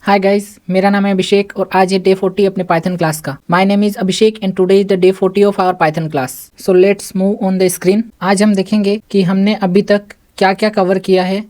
Hi guys, मेरा नाम है अभिषेक और आज है डे 40 अपने पाइथन क्लास का। My name is Abhishek and today is the day 40 of our Python class. So let's move on the screen. आज हम देखेंगे कि हमने अभी तक क्या क्या कवर किया है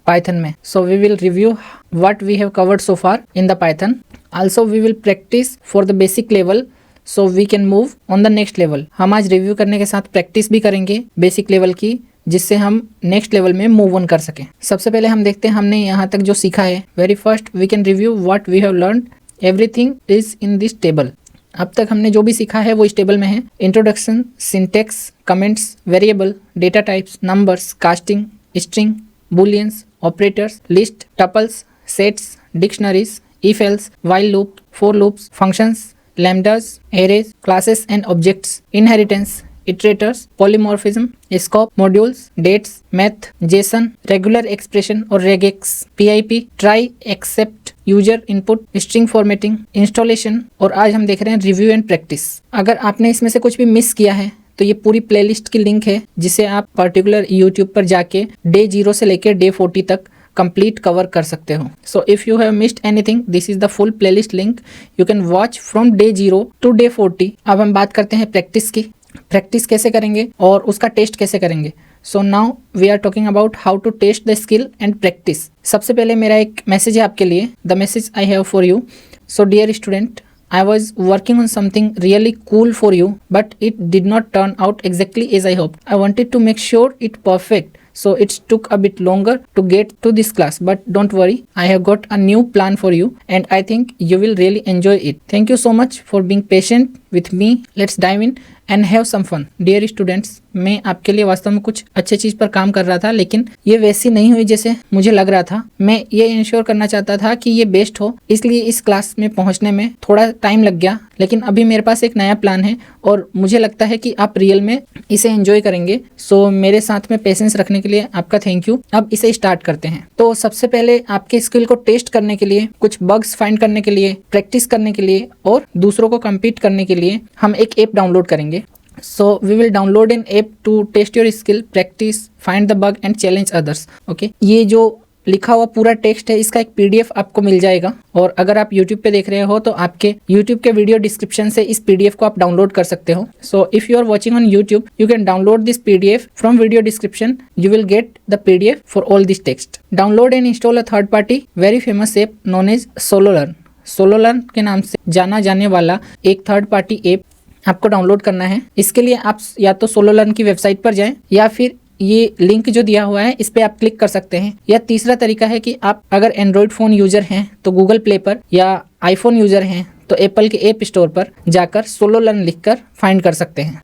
पाइथन में। So we will review what we have covered so far in the Python. Also we will practice for the basic level so we can move on the next level. हम आज review करने के साथ practice भी करेंगे basic level की, जिससे हम नेक्स्ट लेवल में मूव ऑन कर सकें। सबसे पहले हम देखते हैं हमने यहाँ तक जो सीखा है। Very first we can review what we have learned. Everything is in this table. अब तक हमने जो भी सीखा है वो इस टेबल में है। Introduction, syntax, comments, variable, data types, numbers, casting, string, booleans, operators, list, tuples, sets, dictionaries, if else, while loop, for loops, functions, lambdas, arrays, classes and objects, inheritance, iterators, polymorphism, scope, modules, dates, math, JSON, regular expression और regex, PIP, try, except, user input, string formatting, installation। और आज हम देख रहे हैं review and practice. अगर आपने इसमें से कुछ भी मिस किया है तो ये पूरी प्लेलिस्ट की लिंक है, जिसे आप पर्टिकुलर यूट्यूब पर जाके डे 0 से लेकर डे 40 तक कंप्लीट कवर कर सकते हो। So if you have missed anything, this is the full playlist link. You can watch from day 0 to day 40। अब हम बात करते हैं प्रैक्टिस की। प्रैक्टिस कैसे करेंगे और उसका टेस्ट कैसे करेंगे। So now we are talking about how to test the skill and practice. सबसे पहले मेरा एक मैसेज है आपके लिए। The message I have for you. So dear student, I was working on something really cool for you, but it did not turn out exactly as I hoped. I wanted to make sure it perfect, so it took a bit longer to get to this class. But don't worry, I have got a new plan for you, and I think you will really enjoy it. Thank you so much for being patient with me. Let's dive in and have some fun. Dear students, मैं आपके लिए वास्तव में कुछ अच्छे चीज पर काम कर रहा था, लेकिन ये वैसी नहीं हुई जैसे मुझे लग रहा था। मैं ये इंश्योर करना चाहता था कि ये बेस्ट हो, इसलिए इस क्लास में पहुंचने में थोड़ा टाइम लग गया, लेकिन अभी मेरे पास एक नया प्लान है और मुझे लगता है कि आप रियल में इसे एंजॉय करेंगे। सो मेरे साथ में पेशेंस रखने के लिए आपका थैंक यू। अब इसे स्टार्ट करते हैं। तो सबसे पहले आपके स्किल को टेस्ट करने के लिए, कुछ बग्स फाइंड करने के लिए, प्रैक्टिस करने के लिए और दूसरों को कम्पीट करने के लिए हम एक ऐप डाउनलोड करेंगे। So we will download an app to test your skill, practice, find the bug and challenge others. Okay? ये जो लिखा हुआ पूरा टेक्स्ट है, इसका एक PDF आपको मिल जाएगा। और अगर आप YouTube पे देख रहे हो तो आपके YouTube के वीडियो डिस्क्रिप्शन से इस PDF को आप डाउनलोड कर सकते हो। So if you are watching on YouTube, you can download this PDF from video description. You will get the PDF for all this text. Download and install a third party very famous app known as SoloLearn. SoloLearn के नाम से जाना जाने वाला एक third party app आपको download करना है। इसके लिए आप या तो सोलोलर्न की वेबसाइट पर जाएं या फिर ये लिंक जो दिया हुआ है इस पे आप क्लिक कर सकते हैं। या तीसरा तरीका है कि आप अगर एंड्रॉयड फ़ोन यूज़र हैं तो गूगल प्ले पर, या आईफोन यूज़र हैं तो एप्पल के ऐप स्टोर पर जाकर सोलोलर्न लिखकर फाइंड कर सकते हैं।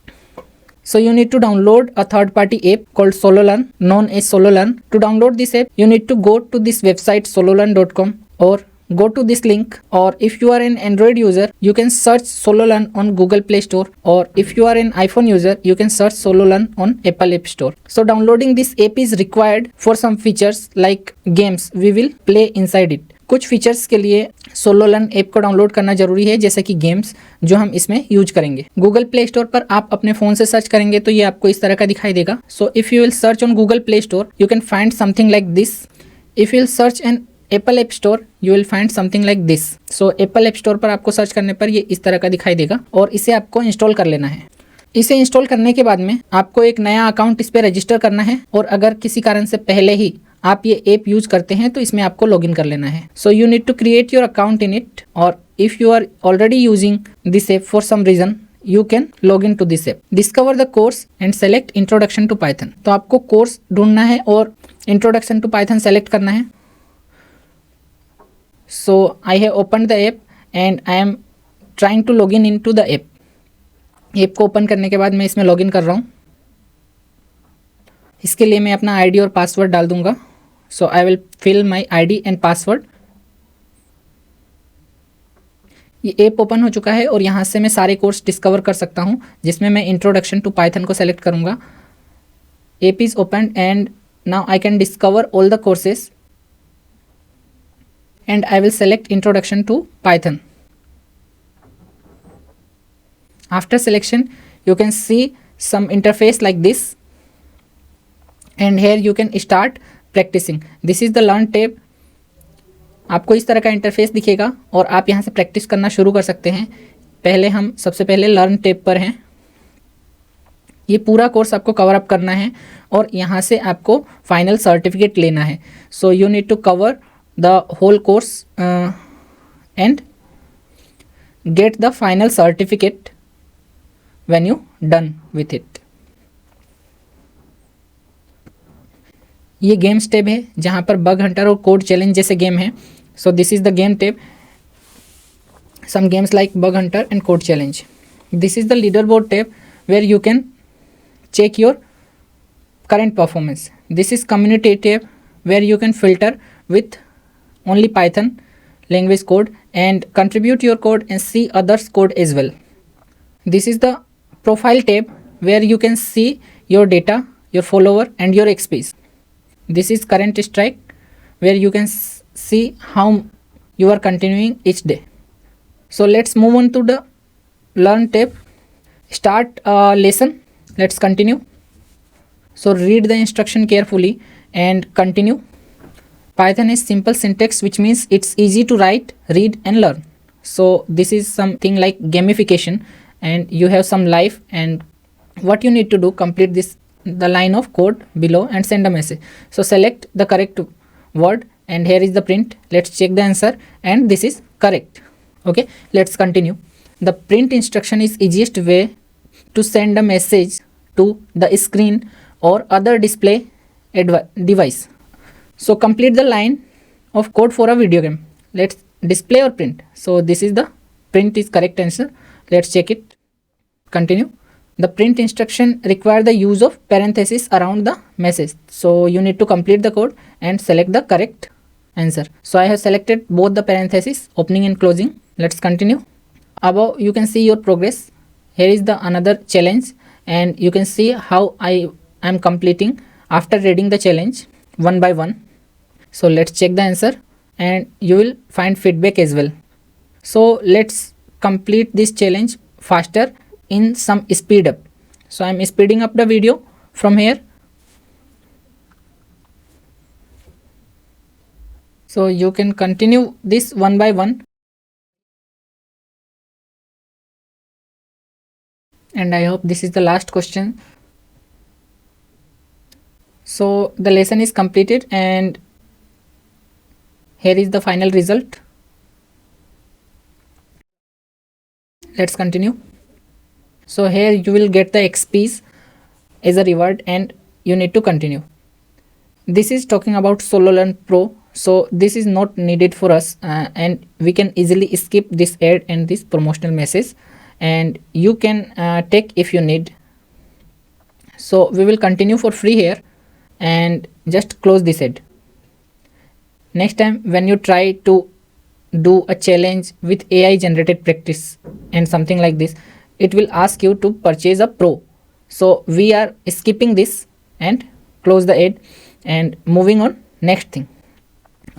So you need to download a third party app called SoloLearn, known as SoloLearn. To download this app, you need to go to this website sololearn.com or go to this link, or if you are an Android user you can search SoloLearn on Google Play Store, or if you are an iPhone user you can search SoloLearn on Apple App Store. So downloading this app is required for some features like games we will play inside it. कुछ features के लिए SoloLearn app को download करना जरूरी है, जैसे कि games जो हम इसमें यूज करेंगे। गूगल प्ले स्टोर पर आप अपने फोन से सर्च करेंगे तो ये आपको इस तरह का दिखाई देगा। So if you will search on Google Play Store you can find something like this. If you will search an Apple App Store you will find something like this. So Apple App Store पर आपको search करने पर ये इस तरह का दिखाई देगा और इसे आपको इंस्टॉल कर लेना है। इसे इंस्टॉल करने के बाद में आपको एक नया अकाउंट इस पर रजिस्टर करना है, और अगर किसी कारण से पहले ही आप ये ऐप यूज करते हैं तो इसमें आपको लॉगिन कर लेना है। So you need to create your account in it, और if you are already using this app for some reason you can log in to this app. Discover the course and select introduction to Python. तो आपको course ढूंढना है और introduction to Python select करना है। So I have opened the app and I am trying to log in into the app. App को open करने के बाद मैं इसमें लॉगिन कर रहा हूँ। इसके लिए मैं अपना आईडी और पासवर्ड डाल दूंगा। So I will fill my ID and password. ये ऐप ओपन हो चुका है और यहाँ से मैं सारे कोर्स डिस्कवर कर सकता हूँ, जिसमें मैं इंट्रोडक्शन टू पाइथन को सेलेक्ट करूँगा। App is open and now I can discover all the courses and I will select introduction to Python. After selection you can see some interface like this, and here you can start practicing. This is the learn tab. आपको इस तरह का interface दिखेगा और आप यहाँ से practice करना शुरू कर सकते हैं। पहले हम सबसे पहले लर्न टैब पर हैं। ये पूरा कोर्स आपको कवर अप करना है और यहाँ से आपको फाइनल सर्टिफिकेट लेना है। So you need to cover the whole course and get the final certificate when you done with it. ये गेम्स टैब है जहाँ पर बग हंटर और कोड चैलेंज जैसे गेम है। So this is the game tab, some games like bug hunter and code challenge. This is the leaderboard tab where you can check your current performance. This is community tab where you can filter with only Python language code and contribute your code and see others code as well. This is the profile tab where you can see your data, your follower and your XPs. This is current strike where you can see how you are continuing each day. So let's move on to the learn tab. Start a lesson. Let's continue. So read the instruction carefully and continue. Python is simple syntax, which means it's easy to write, read and learn. So this is something like gamification and you have some life, and what you need to do, complete the line of code below and send a message. So select the correct word and here is the print. Let's check the answer and this is correct. Okay, let's continue. The print instruction is easiest way to send a message to the screen or other display device. So complete the line of code for a video game. Let's display or print. So this is the print is correct answer. Let's check it. Continue. The print instruction require the use of parenthesis around the message. So you need to complete the code and select the correct answer. So I have selected both the parentheses, opening and closing. Let's continue. Above you can see your progress. Here is the another challenge and you can see how I am completing after reading the challenge one by one. So let's check the answer and you will find feedback as well. So let's complete this challenge faster in some speed up. So I am speeding up the video from here. So you can continue this one by one. And I hope this is the last question. So the lesson is completed and here is the final result. Let's continue. So here you will get the XPs as a reward and you need to continue. This is talking about Solo Learn Pro. So this is not needed for us and we can easily skip this ad and this promotional message, and you can take if you need. So we will continue for free here and just close this ad. Next time when you try to do a challenge with AI generated practice and something like this, it will ask you to purchase a pro. So we are skipping this and close the ad and moving on next thing.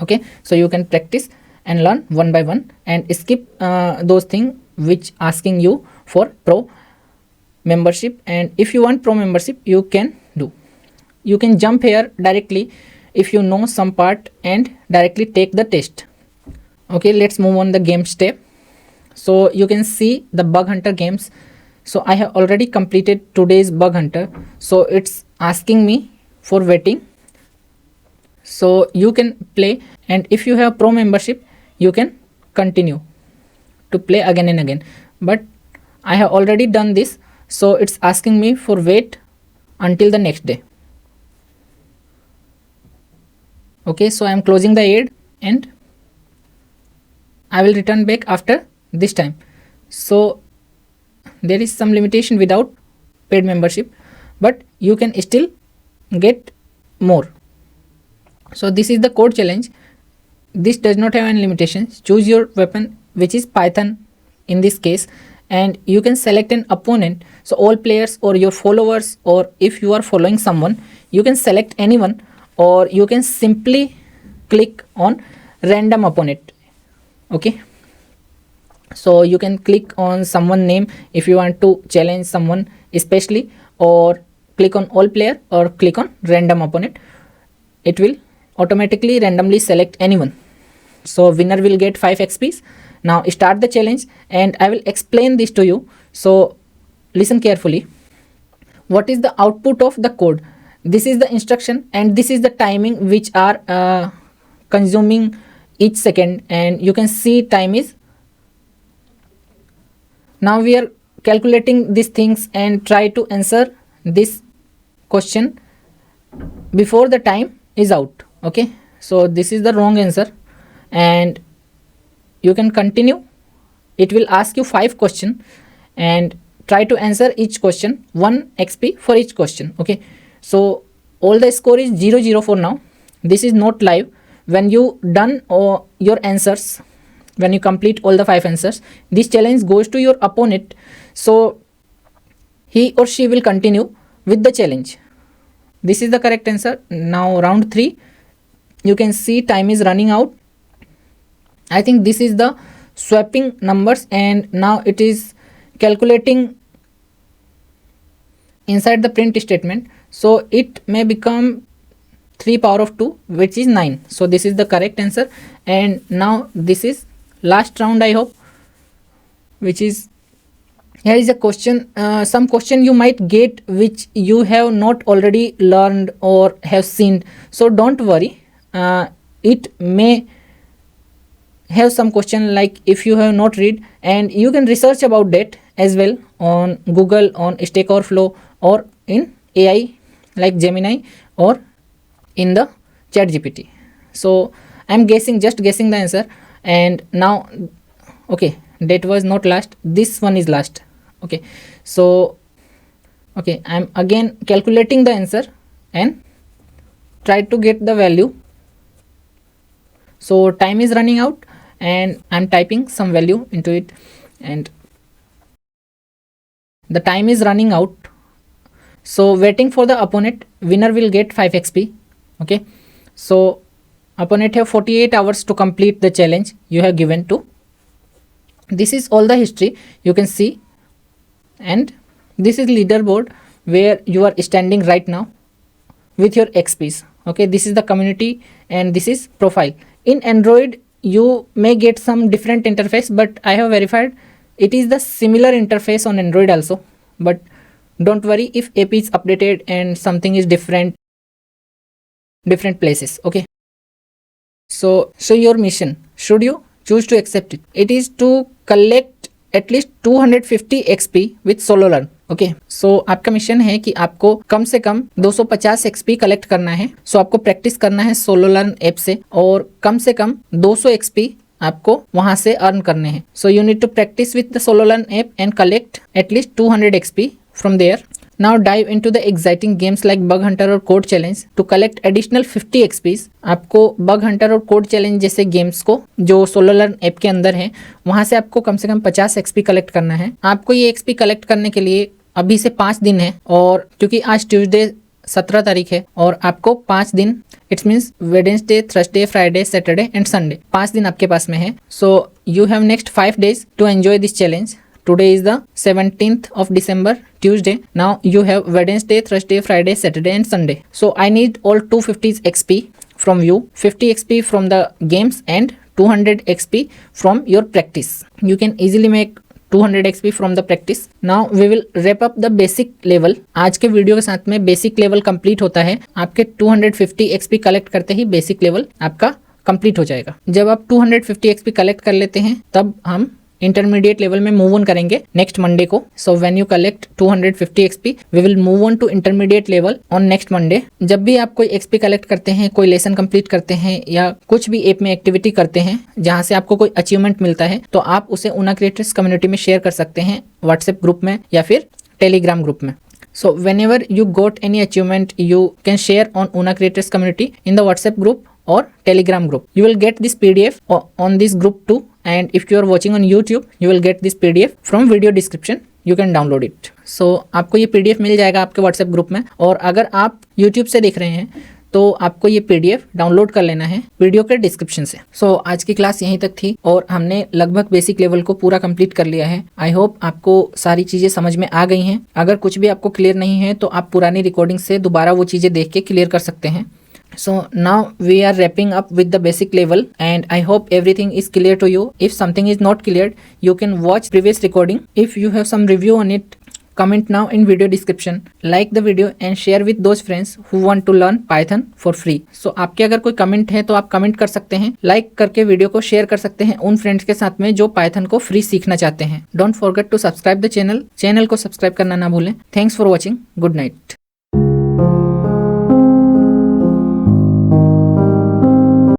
Okay, so you can practice and learn one by one and skip those things which asking you for pro membership. And if you want pro membership, you can do. You can jump here directly if you know some part and directly take the test. Okay, let's move on the games tab. So you can see the bug hunter games. So I have already completed today's bug hunter, so it's asking me for waiting. So you can play, and if you have pro membership you can continue to play again and again, but I have already done this, so it's asking me for wait until the next day. Okay, so I am closing the ad and I will return back after this time. So there is some limitation without paid membership, but you can still get more. So this is the code challenge. This does not have any limitations. Choose your weapon, which is Python in this case, and you can select an opponent. So all players or your followers, or if you are following someone, you can select anyone, or you can simply click on random opponent. Okay, so you can click on someone name if you want to challenge someone especially, or click on all player or click on random opponent. It will automatically randomly select anyone. So winner will get 5 XPs. Now start the challenge and I will explain this to you. So listen carefully. What is the output of the code? This is the instruction and this is the timing which are consuming each second, and you can see time is. Now we are calculating these things and try to answer this question before the time is out. Okay, so this is the wrong answer and you can continue. It will ask you 5 questions and try to answer each question, 1 XP for each question. Okay, so all the score is 0-0 for now. This is not live. When you done your answers, when you complete all the 5 answers, this challenge goes to your opponent, so he or she will continue with the challenge. This is the correct answer. Now round 3, you can see time is running out. I think this is the swapping numbers and now it is calculating inside the print statement, so it may become 3 power of 2, which is 9. So this is the correct answer. And now this is last round, I hope, which is, here is a question, some question you might get which you have not already learned or have seen. So don't worry, it may have some question like if you have not read, and you can research about that as well on Google, on Stack Overflow, or in AI like Gemini, or in the ChatGPT. So I'm guessing, just guessing the answer. And now, okay, that was not last, this one is last. Okay, so okay, I'm again calculating the answer and try to get the value. So time is running out and I'm typing some value into it and the time is running out. So waiting for the opponent. Winner will get 5 XP. Okay, so opponent have 48 hours to complete the challenge you have given to. This is all the history you can see, and this is leaderboard where you are standing right now with your XPs. Okay, this is the community and this is profile. In Android you may get some different interface, but I have verified it is the similar interface on Android also. But don't worry if app is updated and something is different places. Okay, so your mission, should you choose to accept it, it is to collect at least 250 XP with SoloLearn. Okay, सो आपका mission है कि आपको कम से कम 250 XP collect करना है. सो आपको practice करना है SoloLearn ऐप से और कम से कम 200 XP आपको वहां से अर्न करने हैं. So you need to practice with the SoloLearn app and collect at least 200 XP from there. Now dive into the exciting games like Bug Hunter और Code Challenge to collect additional 50 XPs. आपको Bug Hunter और Code Challenge जैसे games को जो SoloLearn app के अंदर है वहां से आपको कम से कम 50 XP कलेक्ट करना है. आपको ये XP कलेक्ट करने के लिए अभी से 5 दिन है, और क्योंकि आज ट्यूसडे 17 तारीख है और आपको 5 दिन, it's means Wednesday, Thursday, Friday, Saturday and Sunday, 5 दिन आपके पास में है. So you have next 5 days to enjoy this challenge. Today is the 17th of December, Tuesday. Now you have Wednesday, Thursday, Friday, Saturday and Sunday. So I need all 250 XP from you, 50 XP from the games and 200 XP from your practice. You can easily make 200 XP from the practice. Now we will wrap up the basic level. आज के video के साथ में basic level complete होता है. आपके 250 XP collect करते ही basic level आपका कंप्लीट हो जाएगा. जब आप 250 XP कलेक्ट कर लेते हैं तब हम इंटरमीडिएट लेवल में मूव ऑन करेंगे नेक्स्ट मंडे को. So when you collect 250 XP we will move on to intermediate level on next Monday. जब भी आप कोई XP कलेक्ट करते हैं, कोई लेसन कंप्लीट करते हैं या कुछ भी ऐप में एक्टिविटी करते हैं जहां से आपको कोई अचीवमेंट मिलता है, तो आप उसे ऊना क्रिएटर्स कम्युनिटी में शेयर कर सकते हैं, व्हाट्सएप ग्रुप में या फिर टेलीग्राम ग्रुप में. So whenever you got any achievement, you can share on Una Creators community in the WhatsApp group or Telegram group. You will get this PDF on this group too, and if you are watching on YouTube, you will get this PDF from video description. You can download it. So आपको ये PDF मिल जाएगा आपके WhatsApp group में, और अगर आप YouTube से देख रहे हैं तो आपको ये PDF डाउनलोड कर लेना है वीडियो के डिस्क्रिप्शन से. सो आज की क्लास यहीं तक थी और हमने लगभग बेसिक लेवल को पूरा कंप्लीट कर लिया है. आई होप आपको सारी चीज़ें समझ में आ गई हैं. अगर कुछ भी आपको क्लियर नहीं है तो आप पुरानी रिकॉर्डिंग से दोबारा वो चीज़ें देख के क्लियर कर सकते हैं. So now we are wrapping up with the basic level, and I hope everything is clear to you. If something is not clear, you can watch previous recording. If you have some review on it, comment now in video description. Like the video and share with those friends who want to learn Python for free. So आपके अगर कोई comment है तो आप comment कर सकते हैं, like करके वीडियो को शेयर कर सकते हैं उन फ्रेंड्स के साथ में जो पाइथन को फ्री सीखना चाहते हैं। Don't forget to subscribe the channel को सब्सक्राइब करना ना भूलें। Thanks for watching. Good night.